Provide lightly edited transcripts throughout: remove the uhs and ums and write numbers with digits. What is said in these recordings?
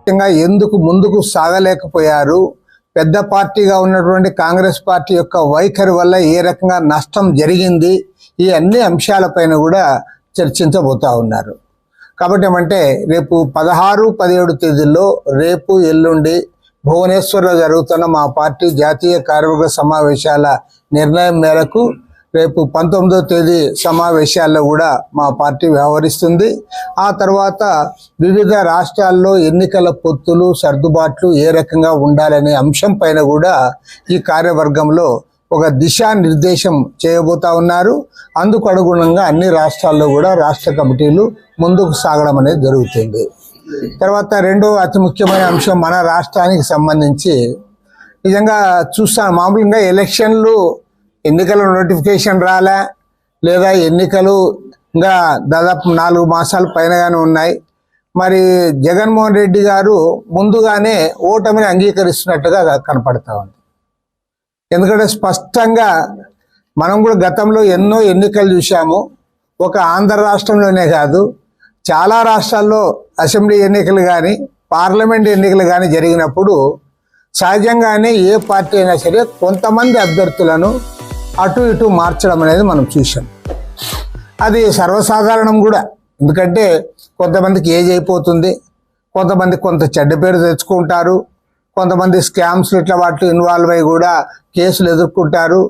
ముఖ్యంగా ఎందుకు ముందుకు సాగలేకపోయారు, పెద్ద పార్టీగా ఉన్నటువంటి కాంగ్రెస్ పార్టీ యొక్క వైఖరి వల్ల ఏ రకంగా నష్టం జరిగింది, ఈ అన్ని అంశాలపైన కూడా చర్చించబోతా ఉన్నారు. కాబట్టి ఏమంటే రేపు 16, 17 తేదీల్లో రేపు ఎల్లుండి భువనేశ్వర్లో జరుగుతున్న మా పార్టీ జాతీయ కార్యవర్గ సమావేశాల నిర్ణయం మేరకు రేపు 19వ తేదీ సమావేశాల్లో కూడా మా పార్టీ వ్యవహరిస్తుంది. ఆ తర్వాత వివిధ రాష్ట్రాల్లో ఎన్నికల పొత్తులు సర్దుబాట్లు ఏ రకంగా ఉండాలనే అంశం పైన కూడా ఈ కార్యవర్గంలో ఒక దిశానిర్దేశం చేయబోతా ఉన్నారు. అందుకు అనుగుణంగా అన్ని రాష్ట్రాల్లో కూడా రాష్ట్ర కమిటీలు ముందుకు సాగడం అనేది జరుగుతుంది. తర్వాత రెండో అతి ముఖ్యమైన అంశం మన రాష్ట్రానికి సంబంధించి నిజంగా చూస్తాను. మామూలుగా ఎన్నికల నోటిఫికేషన్ రాలే, లేదా ఎన్నికలు ఇంకా దాదాపు 4 మాసాల పైనగానే ఉన్నాయి. మరి జగన్మోహన్ రెడ్డి గారు ముందుగానే ఓటమిని అంగీకరిస్తున్నట్టుగా కనపడతా ఉంది. ఎందుకంటే స్పష్టంగా మనం కూడా గతంలో ఎన్నో ఎన్నికలు చూసాము. ఒక ఆంధ్ర రాష్ట్రంలోనే కాదు, చాలా రాష్ట్రాల్లో అసెంబ్లీ ఎన్నికలు కానీ పార్లమెంట్ ఎన్నికలు కానీ జరిగినప్పుడు సహజంగానే ఏ పార్టీ అయినా సరే కొంతమంది అభ్యర్థులను అటు ఇటు మార్చడం అనేది మనం చూసాం. అది సర్వసాధారణం కూడా. ఎందుకంటే కొంతమందికి ఏజ్ అయిపోతుంది, కొంతమంది కొంత చెడ్డ పేరు తెచ్చుకుంటారు, కొంతమంది స్కామ్స్ ఇట్లా వాటిలో ఇన్వాల్వ్ అయ్యి కూడా కేసులు ఎదుర్కొంటారు.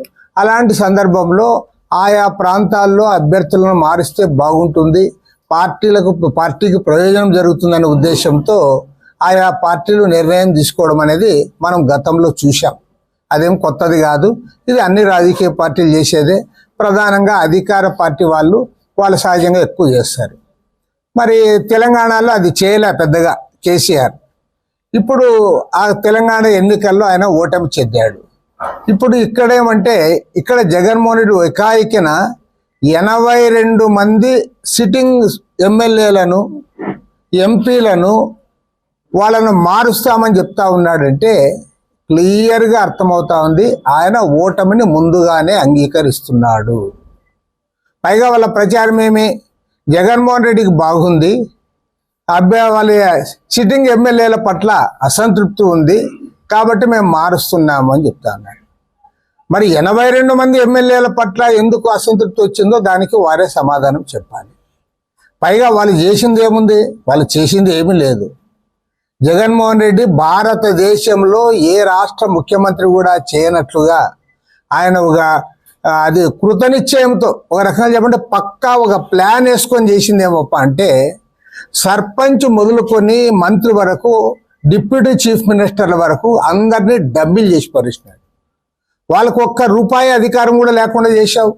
అలాంటి సందర్భంలో ఆయా ప్రాంతాల్లో అభ్యర్థులను మారిస్తే బాగుంటుంది, పార్టీకి ప్రయోజనం జరుగుతుందనే ఉద్దేశంతో ఆయా పార్టీలు నిర్ణయం తీసుకోవడం అనేది మనం గతంలో చూసాం. అదేం కొత్తది కాదు. ఇది అన్ని రాజకీయ పార్టీలు చేసేదే. ప్రధానంగా అధికార పార్టీ వాళ్ళు సహజంగా ఎక్కువ చేస్తారు. మరి తెలంగాణలో అది చేయలే పెద్దగా కేసీఆర్. ఇప్పుడు ఆ తెలంగాణ ఎన్నికల్లో ఆయన ఓటమి చెందాడు. ఇప్పుడు ఇక్కడ జగన్మోహన్ రెడ్డి ఏకాయికిన 82 మంది సిట్టింగ్ ఎమ్మెల్యేలను ఎంపీలను వాళ్ళను మారుస్తామని చెప్తా ఉన్నాడంటే క్లియర్గా అర్థమవుతా ఉంది ఆయన ఓటమిని ముందుగానే అంగీకరిస్తున్నాడు. పైగా వాళ్ళ ప్రచారం ఏమి, జగన్మోహన్ రెడ్డికి బాగుంది, వాళ్ళ సిట్టింగ్ ఎమ్మెల్యేల పట్ల అసంతృప్తి ఉంది కాబట్టి మేము మారుస్తున్నాము అని చెప్తా ఉన్నాడు. మరి 82 మంది ఎమ్మెల్యేల పట్ల ఎందుకు అసంతృప్తి వచ్చిందో దానికి వారే సమాధానం చెప్పాలి. పైగా వాళ్ళు చేసింది ఏముంది, వాళ్ళు చేసింది ఏమీ లేదు. జగన్మోహన్ రెడ్డి భారతదేశంలో ఏ రాష్ట్ర ముఖ్యమంత్రి కూడా చేయనట్లుగా ఆయన అది కృతనిశ్చయంతో ఒక రకంగా చెప్పంటే పక్కా ఒక ప్లాన్ వేసుకొని చేసిందేమప్ప అంటే సర్పంచ్ మొదలుకొని మంత్రి వరకు డిప్యూటీ చీఫ్ మినిస్టర్ల వరకు అందరినీ డబ్బిల్ చేసి పరిచినాడు. వాళ్ళకు ₹1 అధికారం కూడా లేకుండా చేశావు.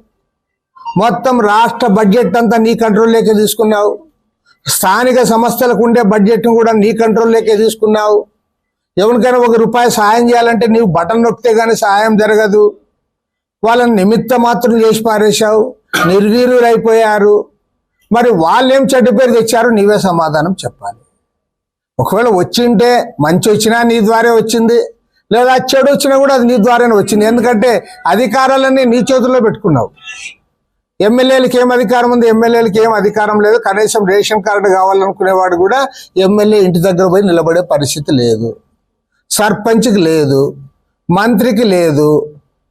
మొత్తం రాష్ట్ర బడ్జెట్ అంతా నీ కంట్రోల్లోకి తీసుకున్నావు. స్థానిక సంస్థలకు ఉండే బడ్జెట్ను కూడా నీ కంట్రోల్లోకే తీసుకున్నావు. ఎవరికైనా ₹1 సహాయం చేయాలంటే నీవు బటన్ నొక్కితే కానీ సహాయం జరగదు. వాళ్ళని నిమిత్త మాత్రం చేసి పారేశావు, నిర్వీర్యులైపోయారు. మరి వాళ్ళేం చెడ్డ పేరు తెచ్చారో నీవే సమాధానం చెప్పాలి. ఒకవేళ వచ్చింటే మంచి వచ్చినా నీ ద్వారా వచ్చింది, లేదా చెడు వచ్చినా కూడా అది నీ ద్వారానే వచ్చింది. ఎందుకంటే అధికారాలన్నీ నీ చేతుల్లో పెట్టుకున్నావు. ఎమ్మెల్యేలకి ఏం అధికారం ఉంది, ఎమ్మెల్యేలకి ఏం అధికారం లేదు. కనీసం రేషన్ కార్డు కావాలనుకునేవాడు కూడా ఎమ్మెల్యే ఇంటి దగ్గర పోయి నిలబడే పరిస్థితి లేదు, సర్పంచ్కి లేదు, మంత్రికి లేదు.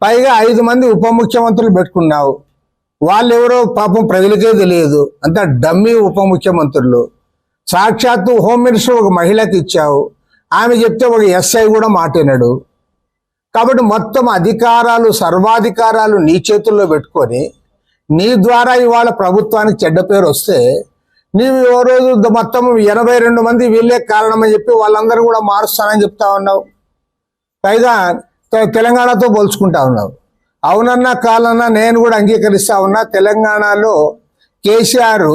పైగా 5 మంది ఉప ముఖ్యమంత్రులు పెట్టుకున్నావు. వాళ్ళు ఎవరో పాపం ప్రజలకే తెలియదు, అంతా డమ్మీ ఉప ముఖ్యమంత్రులు. సాక్షాత్తు హోమ్ మినిస్టర్ ఒక మహిళకి ఇచ్చావు, ఆమె చెప్తే ఒక ఎస్ఐ కూడా మాట్లాడాడు. కాబట్టి మొత్తం అధికారాలు సర్వాధికారాలు నీ చేతుల్లో పెట్టుకొని నీ ద్వారా ఇవాళ ప్రభుత్వానికి చెడ్డ పేరు వస్తే నీవు ఓ రోజు మొత్తం 82 మంది వీళ్ళే కారణమని చెప్పి వాళ్ళందరూ కూడా మారుస్తానని చెప్తా ఉన్నావు. పైగా తెలంగాణతో పోల్చుకుంటా ఉన్నావు. అవునన్నా కాలన్నా నేను కూడా అంగీకరిస్తా ఉన్నా. తెలంగాణలో కేసీఆర్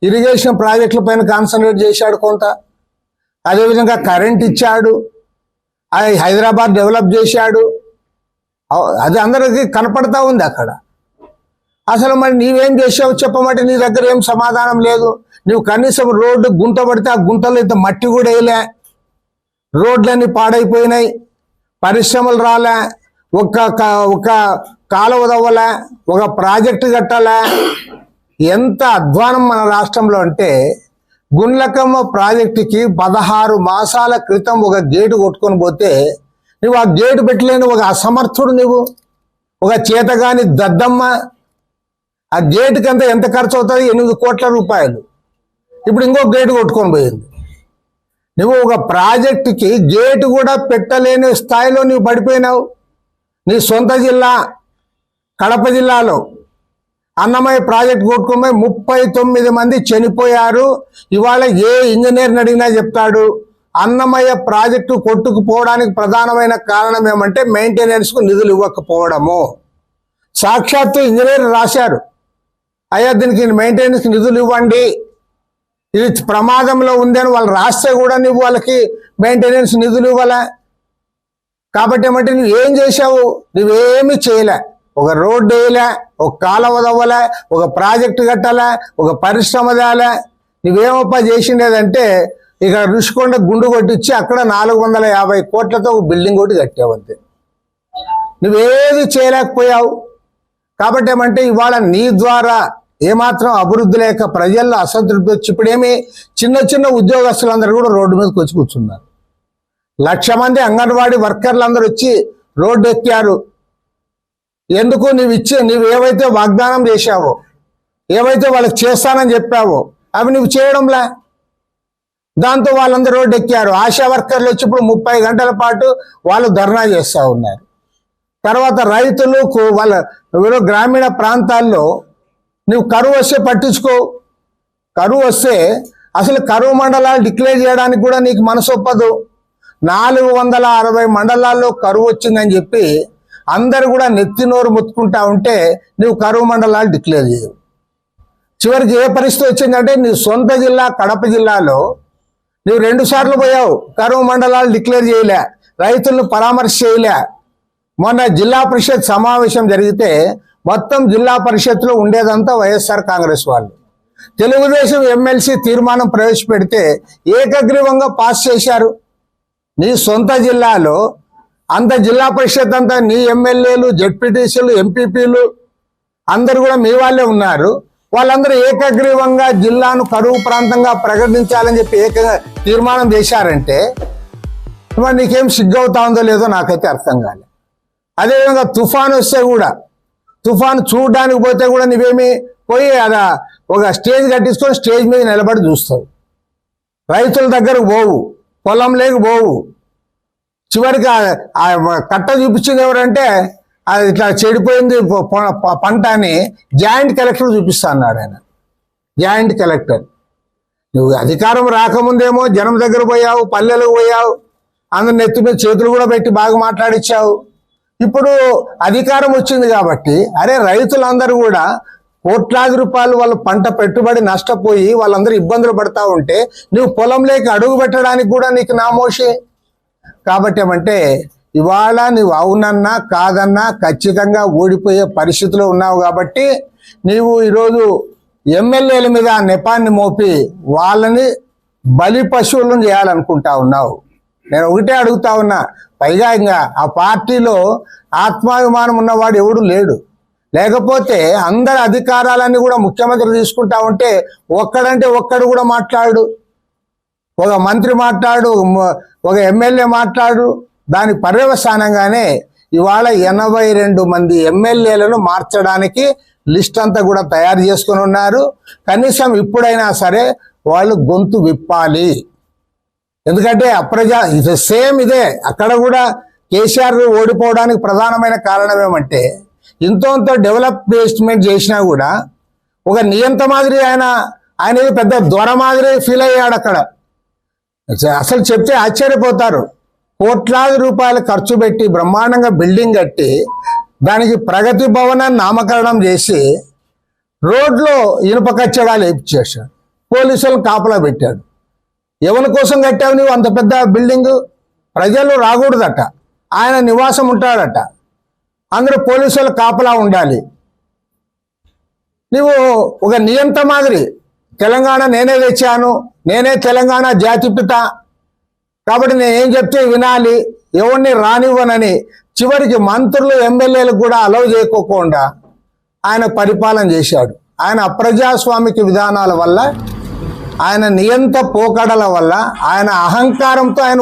ఇరిగేషన్ ప్రాజెక్టుల పైన కాన్సన్ట్రేట్ చేశాడు కొంత, అదేవిధంగా కరెంట్ ఇచ్చాడు, అది హైదరాబాద్ డెవలప్ చేశాడు. అది అందరికీ కనపడతా ఉంది అక్కడ. అసలు మరి నీవేం చేసావు చెప్పమంటే నీ దగ్గర ఏం సమాధానం లేదు. నువ్వు కనీసం రోడ్డు గుంట పడితే ఆ గుంటలో ఇంత మట్టి కూడా వేయలే, రోడ్లన్నీ పాడైపోయినాయి, పరిశ్రమలు రాలే, ఒక కాలువ తవ్వలే, ఒక ప్రాజెక్టు కట్టాలే. ఎంత అధ్వానం మన రాష్ట్రంలో అంటే గుండ్లకమ్మ ప్రాజెక్టుకి 16 మాసాల క్రితం ఒక గేటు కొట్టుకొని పోతే నువ్వు ఆ గేటు పెట్టలేని ఒక అసమర్థుడు, నువ్వు ఒక చేతగాని దద్దమ్మ. ఆ గేటుకి అంతా ఎంత ఖర్చు అవుతుంది? 8 కోట్ల రూపాయలు. ఇప్పుడు ఇంకో గేటు కొట్టుకొని పోయింది. నువ్వు ఒక ప్రాజెక్టుకి గేటు కూడా పెట్టలేని స్థాయిలో నువ్వు పడిపోయినావు. నీ సొంత జిల్లా కడప జిల్లాలో అన్నమయ్య ప్రాజెక్ట్ కొట్టుకుని 39 మంది చనిపోయారు. ఇవాళ ఏ ఇంజనీర్ని అడిగినా చెప్తాడు అన్నమయ్య ప్రాజెక్టు కొట్టుకుపోవడానికి ప్రధానమైన కారణం ఏమంటే మెయింటెనెన్స్కు నిధులు ఇవ్వకపోవడము. సాక్షాత్తు ఇంజనీర్ రాశారు, అయ్యా దీనికి మెయింటెనెన్స్ నిధులు ఇవ్వండి, ఇది ప్రమాదంలో ఉందని వాళ్ళు రాస్తే కూడా నువ్వు వాళ్ళకి మెయింటెనెన్స్ నిధులు ఇవ్వలే. కాబట్టి ఏమంటే నువ్వు ఏం చేశావు? నువ్వేమి చేయలే. ఒక రోడ్డు వేయలే, ఒక కాలువ తవ్వలే, ఒక ప్రాజెక్టు కట్టాలే, ఒక పరిశ్రమ తేలే. నువ్వేమప్ప చేసిండేదంటే ఇక రుషికొండ గుండు కొట్టించి అక్కడ 450 కోట్లతో ఒక బిల్డింగ్ ఒకటి కట్టావు అంతే. నువ్వేది చేయలేకపోయావు. కాబట్టి ఏమంటే ఇవాళ నీ ద్వారా ఏమాత్రం అభివృద్ధి లేక ప్రజల్లో అసంతృప్తి వచ్చి ఇప్పుడేమి చిన్న చిన్న ఉద్యోగస్తులందరూ కూడా రోడ్డు మీదకి వచ్చి కూర్చున్నారు. 1,00,000 మంది అంగన్వాడీ వర్కర్లు అందరూ వచ్చి రోడ్డు ఎక్కారు. ఎందుకు? నువ్వు ఏవైతే వాగ్దానం చేశావో, ఏవైతే వాళ్ళకి చేస్తానని చెప్పావో అవి నువ్వు చేయడంలే. దాంతో వాళ్ళందరూ రోడ్డు ఎక్కారు. ఆశా వర్కర్లు వచ్చి ఇప్పుడు 30 గంటల పాటు వాళ్ళు ధర్నా చేస్తూ ఉన్నారు. తర్వాత రైతులు వాళ్ళ గ్రామీణ ప్రాంతాల్లో నువ్వు కరువు వస్తే పట్టించుకో. కరువు వస్తే అసలు కరువు మండలాలు డిక్లేర్ చేయడానికి కూడా నీకు మనసు ఒప్పదు. 460 మండలాల్లో కరువు వచ్చిందని చెప్పి అందరు కూడా నెత్తి నోరు ముత్తుకుంటా ఉంటే నువ్వు కరువు మండలాలు డిక్లేర్ చేయవు. చివరికి ఏ పరిస్థితి వచ్చిందంటే నీ సొంత జిల్లా కడప జిల్లాలో నువ్వు 2 సార్లు పోయావు, కరువు మండలాలు డిక్లేర్ చేయలే, రైతులను పరామర్శ చేయలే. మొన్న జిల్లా పరిషత్ సమావేశం జరిగితే మొత్తం జిల్లా పరిషత్లో ఉండేదంతా వైఎస్ఆర్ కాంగ్రెస్ వాళ్ళు. తెలుగుదేశం ఎమ్మెల్సీ తీర్మానం ప్రవేశపెడితే ఏకగ్రీవంగా పాస్ చేశారు. నీ సొంత జిల్లాలో అంత జిల్లా పరిషత్ అంతా నీ ఎమ్మెల్యేలు, జెడ్పీటీసీలు, ఎంపీపీలు అందరూ కూడా మీ వాళ్ళే ఉన్నారు. వాళ్ళందరూ ఏకగ్రీవంగా జిల్లాను కరువు ప్రాంతంగా ప్రకటించాలని చెప్పి తీర్మానం చేశారంటే మరి నీకేం సిగ్గవుతా ఉందో లేదో నాకైతే అర్థం కాలే. అదేవిధంగా తుఫాను వస్తే కూడా, తుఫాను చూడడానికి పోతే కూడా నువ్వేమి పోయి అలా ఒక స్టేజ్ కట్టించుకొని స్టేజ్ మీద నిలబడి చూస్తావు. రైతుల దగ్గరకు పోవు, పొలం లేక పోవు. చివరికి ఆ కట్ట చూపించింది ఎవరంటే అది ఇట్లా చెడిపోయింది పంట అని జాయింట్ కలెక్టర్ చూపిస్తా అన్నాడు ఆయన. Joint collector. నువ్వు అధికారం రాకముందేమో జనం దగ్గర పోయావు, పల్లెలకు పోయావు, అందరు నెత్తి మీద చేతులు కూడా పెట్టి బాగా మాట్లాడిచ్చావు. ఇప్పుడు అధికారం వచ్చింది కాబట్టి అరే రైతులందరూ కూడా కోట్లాది రూపాయలు వాళ్ళ పంట పెట్టుబడి నష్టపోయి వాళ్ళందరూ ఇబ్బందులు పడతా ఉంటే నువ్వు పొలంలోకి అడుగు పెట్టడానికి కూడా నీకు నామోషే. కాబట్టి ఏమంటే ఇవాళ నువ్వు అవునన్నా కాదన్నా ఖచ్చితంగా ఓడిపోయే పరిస్థితిలో ఉన్నావు. కాబట్టి నీవు ఈరోజు ఎమ్మెల్యేల మీద ఆ నెపాన్ని మోపి వాళ్ళని బలి పశువులను చేయాలనుకుంటా ఉన్నావు. నేను ఒకటే అడుగుతా ఉన్నా, పైగా ఇంకా ఆ పార్టీలో ఆత్మాభిమానం ఉన్నవాడు ఎవడు లేడు. లేకపోతే అందరి అధికారాలన్నీ కూడా ముఖ్యమంత్రి తీసుకుంటా ఉంటే ఒక్కడంటే ఒక్కడు కూడా మాట్లాడు, ఒక మంత్రి మాట్లాడు, ఒక ఎమ్మెల్యే మాట్లాడు. దాని పర్యవసానంగానే ఇవాళ 82 మంది ఎమ్మెల్యేలను మార్చడానికి లిస్ట్ అంతా కూడా తయారు చేసుకుని ఉన్నారు. కనీసం ఇప్పుడైనా సరే వాళ్ళు గొంతు విప్పాలి. ఎందుకంటే ఇది సేమ్ ఇదే. అక్కడ కూడా కేసీఆర్ ఓడిపోవడానికి ప్రధానమైన కారణం ఏమంటే ఇంతో డెవలప్మెంట్ చేసినా కూడా ఒక నియంత మాదిరి ఆయన పెద్ద దొర మాదిరి ఫీల్ అయ్యాడు. అక్కడ అసలు చెప్తే ఆశ్చర్యపోతారు. కోట్లాది రూపాయలు ఖర్చు పెట్టి బ్రహ్మాండంగా బిల్డింగ్ కట్టి దానికి ప్రగతి భవనాన్ని నామకరణం చేసి రోడ్లో ఇనుప కచ్చడాలు వేయించేశాడు. పోలీసులను కాపలా పెట్టాడు. ఎవరి కోసం కట్టావు నువ్వు అంత పెద్ద బిల్డింగ్? ప్రజలు రాకూడదట, ఆయన నివాసం ఉంటాడట, అందరూ పోలీసులు కాపలా ఉండాలి. నువ్వు ఒక నియంత మాదిరి తెలంగాణ నేనే తెచ్చాను, నేనే తెలంగాణ జాతిపిత కాబట్టి నేనేం చెప్తే వినాలి, ఎవరిని రానివ్వనని చివరికి మంత్రులు ఎమ్మెల్యేలకు కూడా అలౌ చేయకోకుండా ఆయన పరిపాలన చేశాడు. ఆయన అప్రజాస్వామిక విధానాల వల్ల ఆయన నియంత పోకడల వల్ల, ఆయన అహంకారంతో ఆయన